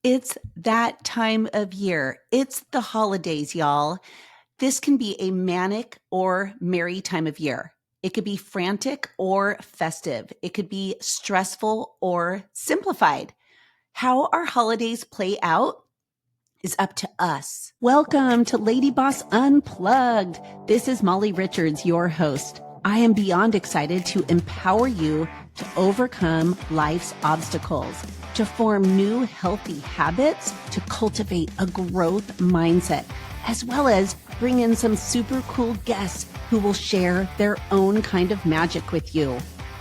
It's that time of year. It's the holidays, y'all. This can be a manic or merry time of year. It could be frantic or festive. It could be stressful or simplified. How our holidays play out is up to us. Welcome to LadyBoss Unplugged. This is Molly Richards, your host. I am beyond excited to empower you to overcome life's obstacles, to form new healthy habits, to cultivate a growth mindset, as well as bring in some super cool guests who will share their own kind of magic with you.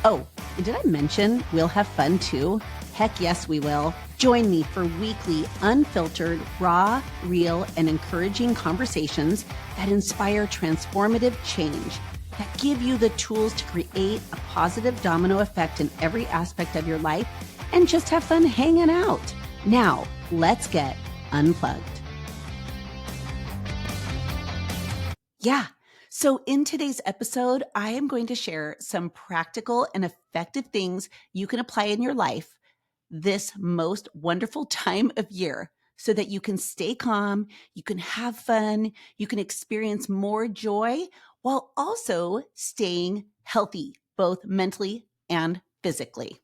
Oh, and did I mention we'll have fun too? Heck yes, we will. Join me for weekly, unfiltered, raw, real, and encouraging conversations that inspire transformative change, that give you the tools to create a positive domino effect in every aspect of your life and just have fun hanging out. Now, let's get unplugged. Yeah. So in today's episode, I am going to share some practical and effective things you can apply in your life this most wonderful time of year so that you can stay calm, you can have fun, you can experience more joy while also staying healthy, both mentally and physically.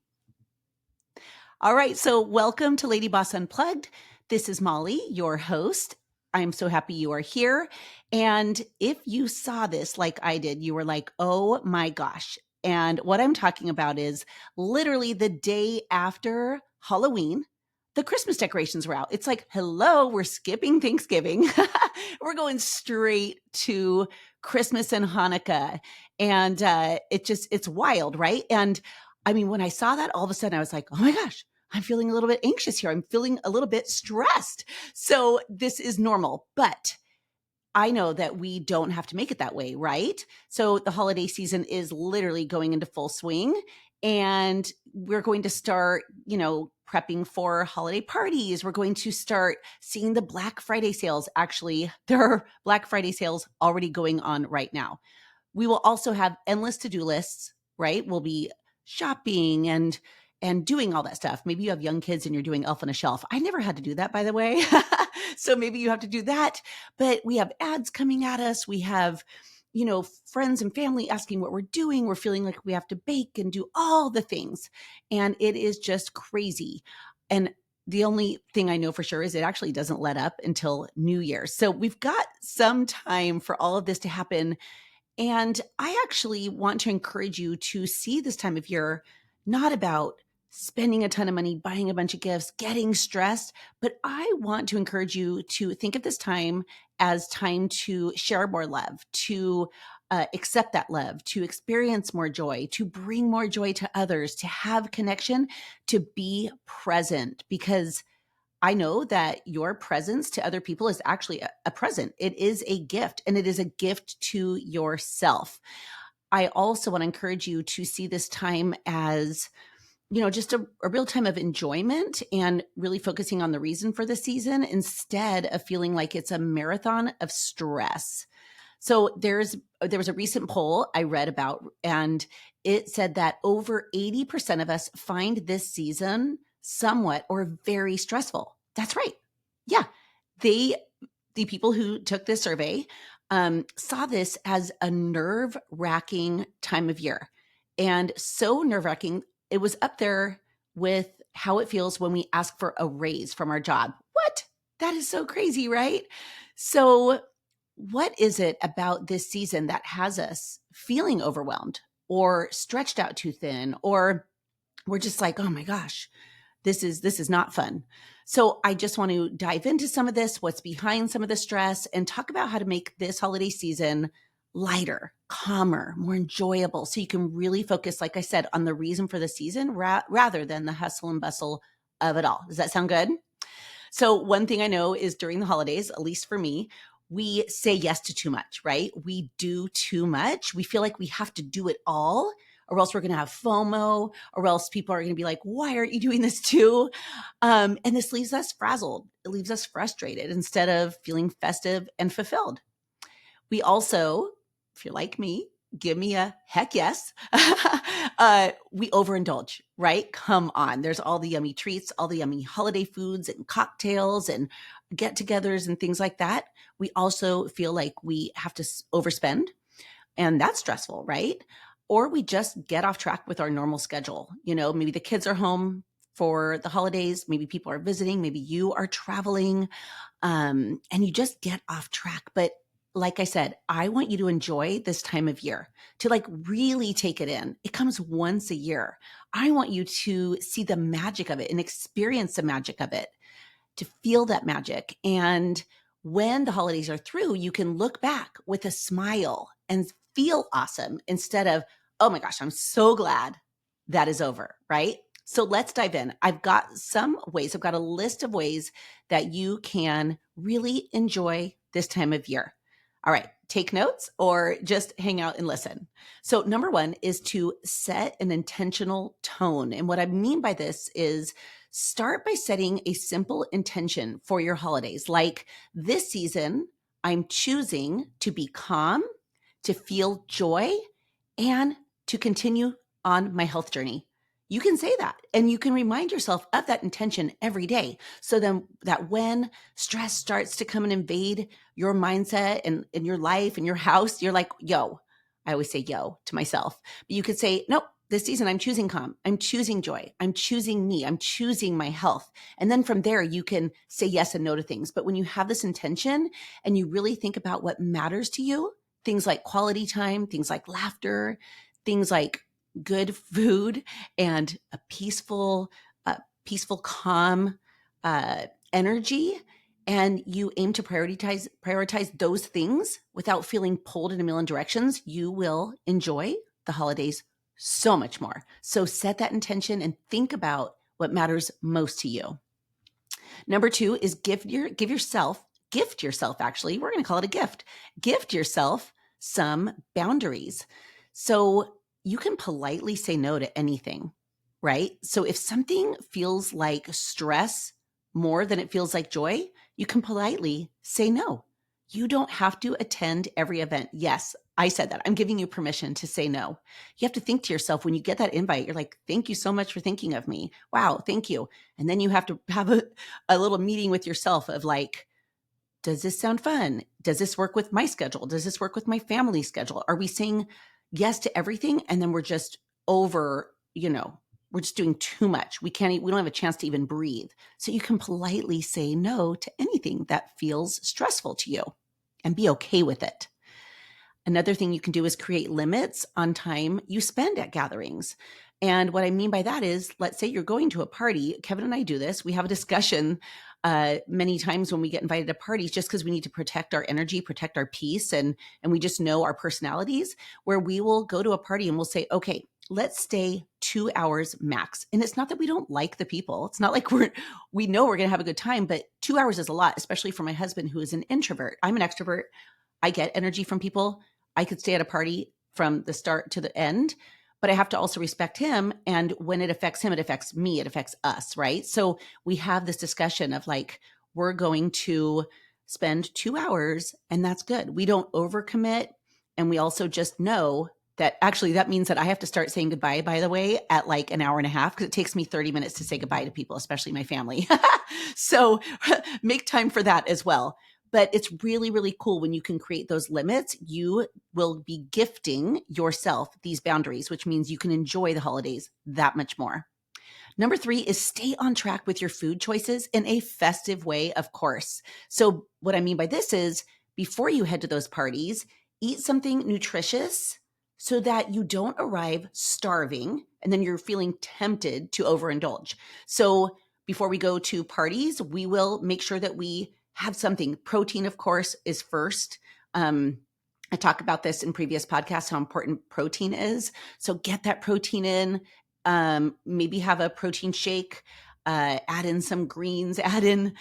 All right, so welcome to Lady Boss Unplugged. This is Molly, your host. I'm so happy you are here. And if you saw this like I did, you were like, oh my gosh. And what I'm talking about is literally the day after Halloween, the Christmas decorations were out. It's like, hello, we're skipping Thanksgiving. We're going straight to Christmas and Hanukkah. And it's wild, right? And I mean, when I saw that, all of a sudden I was like, oh my gosh, I'm feeling a little bit anxious here. I'm feeling a little bit stressed. So this is normal, but I know that we don't have to make it that way, right? So the holiday season is literally going into full swing and we're going to start, prepping for holiday parties. We're going to start seeing the Black Friday sales. Actually, there are Black Friday sales already going on right now. We will also have endless to-do lists, right? We'll be shopping and doing all that stuff. Maybe you have young kids and you're doing Elf on a Shelf. I never had to do that, by the way. So maybe you have to do that. But we have ads coming at us. We have, friends and family asking what we're doing. We're feeling like we have to bake and do all the things. And it is just crazy. And the only thing I know for sure is it actually doesn't let up until New Year's. So we've got some time for all of this to happen. And I actually want to encourage you to see this time of year not about spending a ton of money, buying a bunch of gifts, getting stressed, but I want to encourage you to think of this time as time to share more love, to accept that love, to experience more joy, to bring more joy to others, to have connection, to be present, because I know that your presence to other people is actually a present. It is a gift, and it is a gift to yourself. I also want to encourage you to see this time as, just a real time of enjoyment and really focusing on the reason for the season instead of feeling like it's a marathon of stress. So there was a recent poll I read about, and it said that over 80% of us find this season somewhat or very stressful. That's right. Yeah. The people who took this survey saw this as a nerve-wracking time of year. And so nerve-wracking, it was up there with how it feels when we ask for a raise from our job. What? That is so crazy, right? So what is it about this season that has us feeling overwhelmed or stretched out too thin, or we're just like, oh my gosh, this is not fun. So I just want to dive into some of this, what's behind some of the stress, and talk about how to make this holiday season lighter, calmer, more enjoyable, so you can really focus, like I said, on the reason for the season rather than the hustle and bustle of it all. Does that sound good? So one thing I know is during the holidays, at least for me, we say yes to too much, right? We do too much. We feel like we have to do it all, or else we're going to have FOMO, or else people are going to be like, why aren't you doing this too? And this leaves us frazzled. It leaves us frustrated instead of feeling festive and fulfilled. We also, if you're like me, give me a heck yes. We overindulge, right? Come on. There's all the yummy treats, all the yummy holiday foods and cocktails and get togethers and things like that. We also feel like we have to overspend, and that's stressful, right? Or we just get off track with our normal schedule. Maybe the kids are home for the holidays. Maybe people are visiting. Maybe you are traveling, and you just get off track. But like I said, I want you to enjoy this time of year, to like really take it in. It comes once a year. I want you to see the magic of it and experience the magic of it, to feel that magic. And when the holidays are through, you can look back with a smile and feel awesome instead of, oh my gosh, I'm so glad that is over, right? So let's dive in. I've got a list of ways that you can really enjoy this time of year. All right, take notes or just hang out and listen. So number one is to set an intentional tone. And what I mean by this is start by setting a simple intention for your holidays. Like, this season, I'm choosing to be calm, to feel joy, and to continue on my health journey. You can say that, and you can remind yourself of that intention every day. So then that when stress starts to come and invade your mindset and in your life and your house, you're like, yo, I always say yo to myself, but you could say, nope, this season I'm choosing calm. I'm choosing joy. I'm choosing me. I'm choosing my health. And then from there, you can say yes and no to things. But when you have this intention and you really think about what matters to you, things like quality time, things like laughter, things like good food, and a peaceful, calm energy, and you aim to prioritize those things without feeling pulled in a million directions, you will enjoy the holidays so much more. So set that intention and think about what matters most to you. Number two is gift yourself, actually. We're going to call it a gift. Gift yourself some boundaries. So you can politely say no to anything, right? So if something feels like stress more than it feels like joy, you can politely say no. You don't have to attend every event. Yes, I said that. I'm giving you permission to say no. You have to think to yourself when you get that invite, you're like, thank you so much for thinking of me. Wow, thank you. And then you have to have a little meeting with yourself of like, does this sound fun? Does this work with my schedule? Does this work with my family schedule? Are we saying yes to everything? And then we're just we're just doing too much. We don't have a chance to even breathe. So you can politely say no to anything that feels stressful to you and be okay with it. Another thing you can do is create limits on time you spend at gatherings. And what I mean by that is, let's say you're going to a party. Kevin and I do this. We have a discussion many times when we get invited to parties, just because we need to protect our energy, protect our peace, and we just know our personalities, where we will go to a party and we'll say, okay, let's stay 2 hours max. And it's not that we don't like the people. It's not like we know we're going to have a good time, but 2 hours is a lot, especially for my husband, who is an introvert. I'm an extrovert. I get energy from people. I could stay at a party from the start to the end, but I have to also respect him. And when it affects him, it affects me, it affects us, right? So we have this discussion of like, we're going to spend 2 hours, and that's good. We don't overcommit. And we also just know that actually that means that I have to start saying goodbye, by the way, at like an hour and a half, because it takes me 30 minutes to say goodbye to people, especially my family. So make time for that as well. But it's really, really cool when you can create those limits. You will be gifting yourself these boundaries, which means you can enjoy the holidays that much more. Number three is stay on track with your food choices in a festive way, of course. So what I mean by this is, before you head to those parties, eat something nutritious so that you don't arrive starving and then you're feeling tempted to overindulge. So before we go to parties, we will make sure that we have something. Protein, of course, is first. I talk about this in previous podcasts, how important protein is. So get that protein in. Maybe have a protein shake, add in some greens, add in,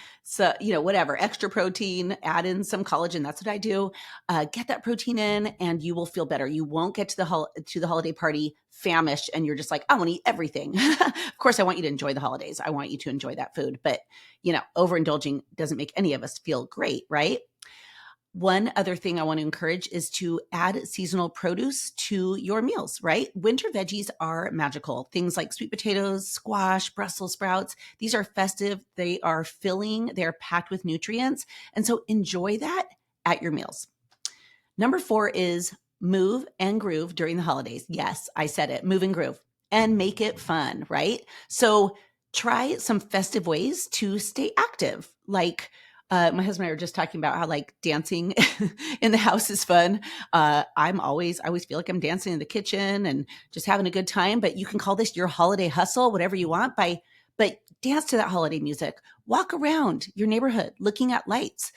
whatever, extra protein, add in some collagen. That's what I do. Get that protein in and you will feel better. You won't get to the holiday party famished and you're just like, I want to eat everything. Of course, I want you to enjoy the holidays. I want you to enjoy that food, but overindulging doesn't make any of us feel great, right? One other thing I want to encourage is to add seasonal produce to your meals, right? Winter veggies are magical. Things like sweet potatoes, squash, Brussels sprouts, these are festive. They are filling, they're packed with nutrients. And so enjoy that at your meals. Number 4 is move and groove during the holidays. Yes, I said it, move and groove and make it fun, right? So try some festive ways to stay active. Like my husband and I were just talking about how like dancing in the house is fun. I always feel like I'm dancing in the kitchen and just having a good time, but you can call this your holiday hustle, whatever you want but dance to that holiday music, walk around your neighborhood looking at lights.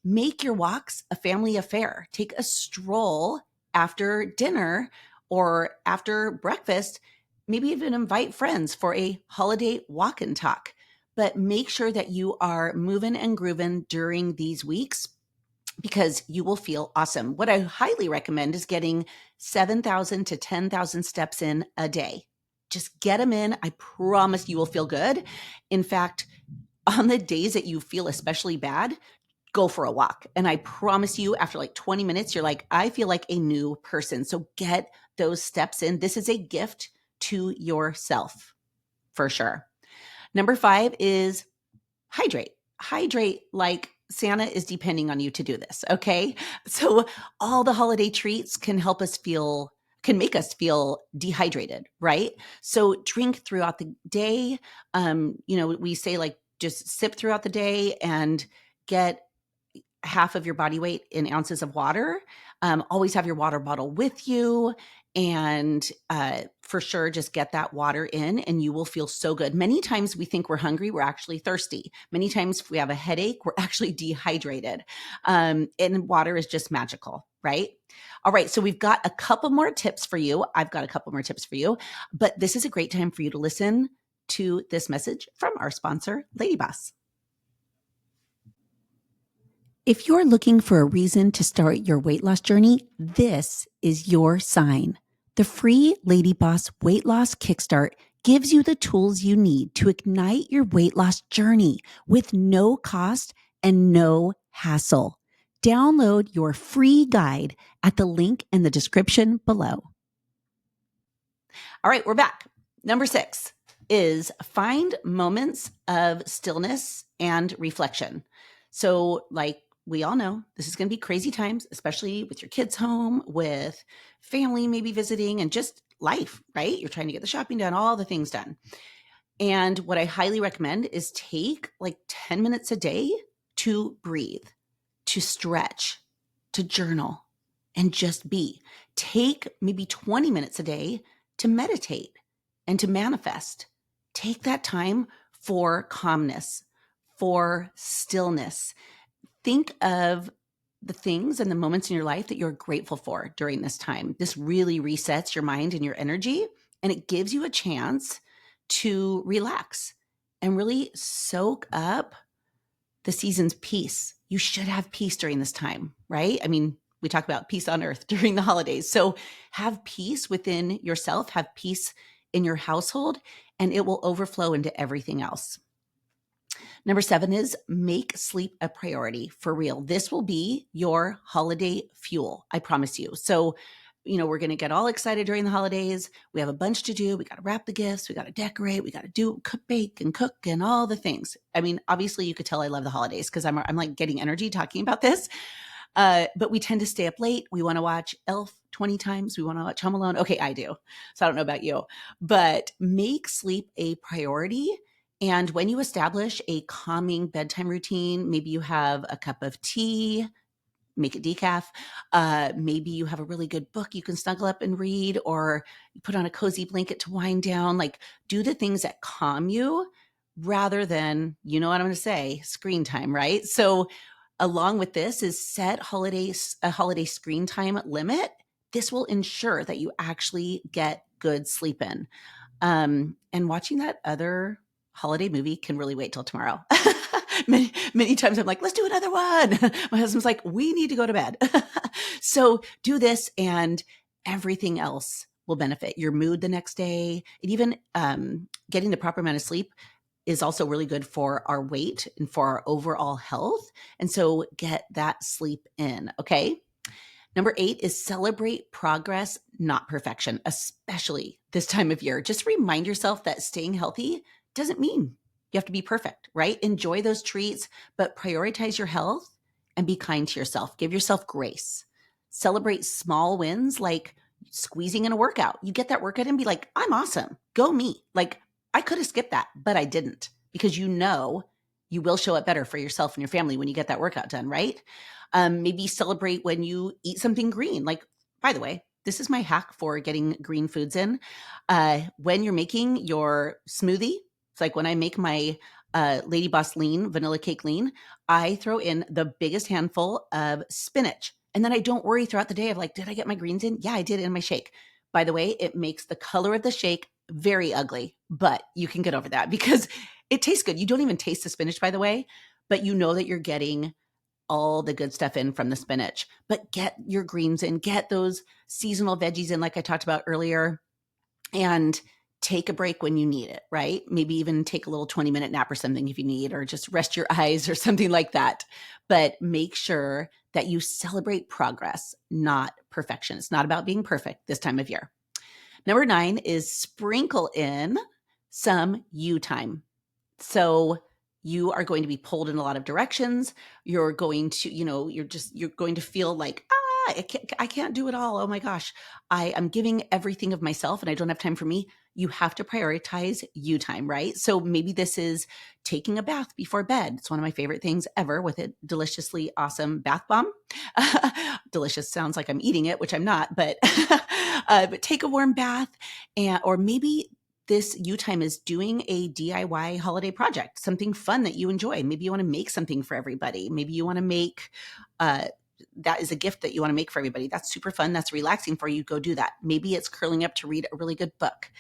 Make your walks a family affair. Take a stroll after dinner or after breakfast. Maybe even invite friends for a holiday walk and talk. But make sure that you are moving and grooving during these weeks because you will feel awesome. What I highly recommend is getting 7,000 to 10,000 steps in a day. Just get them in. I promise you will feel good. In fact, on the days that you feel especially bad, go for a walk. And I promise you, after like 20 minutes, you're like, I feel like a new person. So get those steps in. This is a gift to yourself for sure. Number 5 is hydrate. Hydrate like Santa is depending on you to do this. Okay. So all the holiday treats can make us feel dehydrated, right? So drink throughout the day. We say like just sip throughout the day and get half of your body weight in ounces of water. Always have your water bottle with you. And for sure, just get that water in and you will feel so good. Many times we think we're hungry, we're actually thirsty. Many times if we have a headache, we're actually dehydrated. And water is just magical, right? All right, so we've got a couple more tips for you. I've got a couple more tips for you, but this is a great time for you to listen to this message from our sponsor, LadyBoss. If you're looking for a reason to start your weight loss journey, this is your sign. The free LadyBoss Weight Loss Kickstart gives you the tools you need to ignite your weight loss journey with no cost and no hassle. Download your free guide at the link in the description below. All right, we're back. Number 6 is find moments of stillness and reflection. So, like we all know, this is going to be crazy times, especially with your kids home, with family maybe visiting, and just life, right? You're trying to get the shopping done, all the things done. And what I highly recommend is take like 10 minutes a day to breathe, to stretch, to journal, and just be. Take maybe 20 minutes a day to meditate and to manifest. Take that time for calmness, for stillness. Think of the things and the moments in your life that you're grateful for during this time. This really resets your mind and your energy, and it gives you a chance to relax and really soak up the season's peace. You should have peace during this time, right? I mean, we talk about peace on earth during the holidays. So have peace within yourself, have peace in your household, and it will overflow into everything else. Number 7 is make sleep a priority for real. This will be your holiday fuel, I promise you. So, we're going to get all excited during the holidays. We have a bunch to do. We got to wrap the gifts. We got to decorate. We got to bake and cook and all the things. I mean, obviously you could tell I love the holidays because I'm like getting energy talking about this. But we tend to stay up late. We want to watch Elf 20 times. We want to watch Home Alone. Okay, I do. So I don't know about you, but make sleep a priority. And when you establish a calming bedtime routine, maybe you have a cup of tea, make it decaf. Maybe you have a really good book you can snuggle up and read, or you put on a cozy blanket to wind down. Like, do the things that calm you rather than, you know what I'm going to say, screen time, right? So along with this is set a holiday screen time limit. This will ensure that you actually get good sleep in. And watching that other holiday movie can really wait till tomorrow. Many times I'm like, let's do another one. My husband's like, we need to go to bed. So do this and everything else will benefit your mood the next day. And even getting the proper amount of sleep is also really good for our weight and for our overall health. And so get that sleep in, okay? Number 8 is celebrate progress, not perfection, especially this time of year. Just remind yourself that staying healthy doesn't mean you have to be perfect, right? Enjoy those treats, but prioritize your health and be kind to yourself. Give yourself grace. Celebrate small wins like squeezing in a workout. You get that workout and be like, I'm awesome. Go me. Like, I could have skipped that, but I didn't because you know you will show up better for yourself and your family when you get that workout done, right? Maybe celebrate when you eat something green. Like, by the way, this is my hack for getting green foods in. When you're making your smoothie, it's like when I make my LadyBoss lean, vanilla cake lean, I throw in the biggest handful of spinach. And then I don't worry throughout the day of like, did I get my greens in? Yeah, I did in my shake. By the way, it makes the color of the shake very ugly, but you can get over that because it tastes good. You don't even taste the spinach, by the way, but you know that you're getting all the good stuff in from the spinach. But get your greens in, get those seasonal veggies in, like I talked about earlier, and take a break when you need it, right? Maybe even take a little 20-minute nap or something if you need, or just rest your eyes or something like that. But make sure that you celebrate progress, not perfection. It's not about being perfect this time of year. Number 9 is sprinkle in some you time. So you are going to be pulled in a lot of directions. You're going to, you're going to feel like, I can't do it all. Oh my gosh. I am giving everything of myself and I don't have time for me. You have to prioritize you time, right? So maybe this is taking a bath before bed. It's one of my favorite things ever with a deliciously awesome bath bomb. Delicious sounds like I'm eating it, which I'm not, but, but take a warm bath or maybe this you time is doing a DIY holiday project, something fun that you enjoy. Maybe you want to make something for everybody. Maybe you want to make, that is a gift that you want to make for everybody. That's super fun. That's relaxing for you. Go do that. Maybe it's curling up to read a really good book.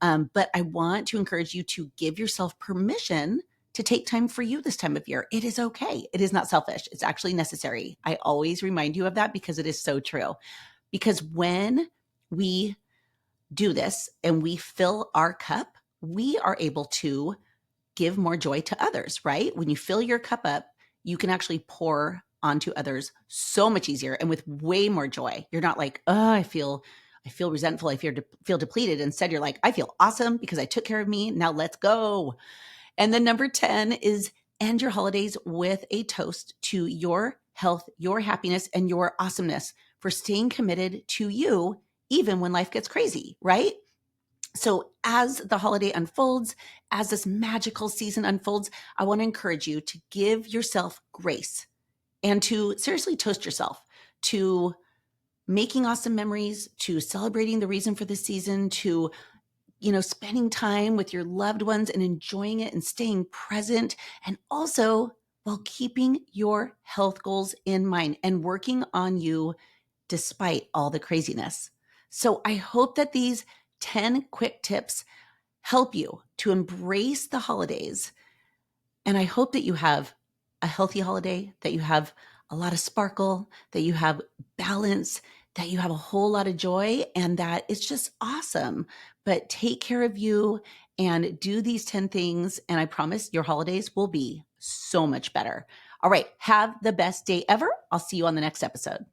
But I want to encourage you to give yourself permission to take time for you this time of year. It is okay. It is not selfish. It's actually necessary. I always remind you of that because it is so true. Because when we do this and we fill our cup, we are able to give more joy to others, right? When you fill your cup up, you can actually pour onto others so much easier and with way more joy. You're not like, oh, I feel resentful. I feel depleted. Instead, you're like, I feel awesome because I took care of me. Now let's go. And then number 10 is end your holidays with a toast to your health, your happiness, and your awesomeness for staying committed to you even when life gets crazy, right? So as the holiday unfolds, as this magical season unfolds, I want to encourage you to give yourself grace and to seriously toast yourself to making awesome memories, to celebrating the reason for the season, to spending time with your loved ones and enjoying it and staying present, and also while keeping your health goals in mind and working on you despite all the craziness. So I hope that these 10 quick tips help you to embrace the holidays. And I hope that you have a healthy holiday, that you have a lot of sparkle, that you have balance, that you have a whole lot of joy, and that it's just awesome. But take care of you and do these 10 things. And I promise your holidays will be so much better. All right. Have the best day ever. I'll see you on the next episode.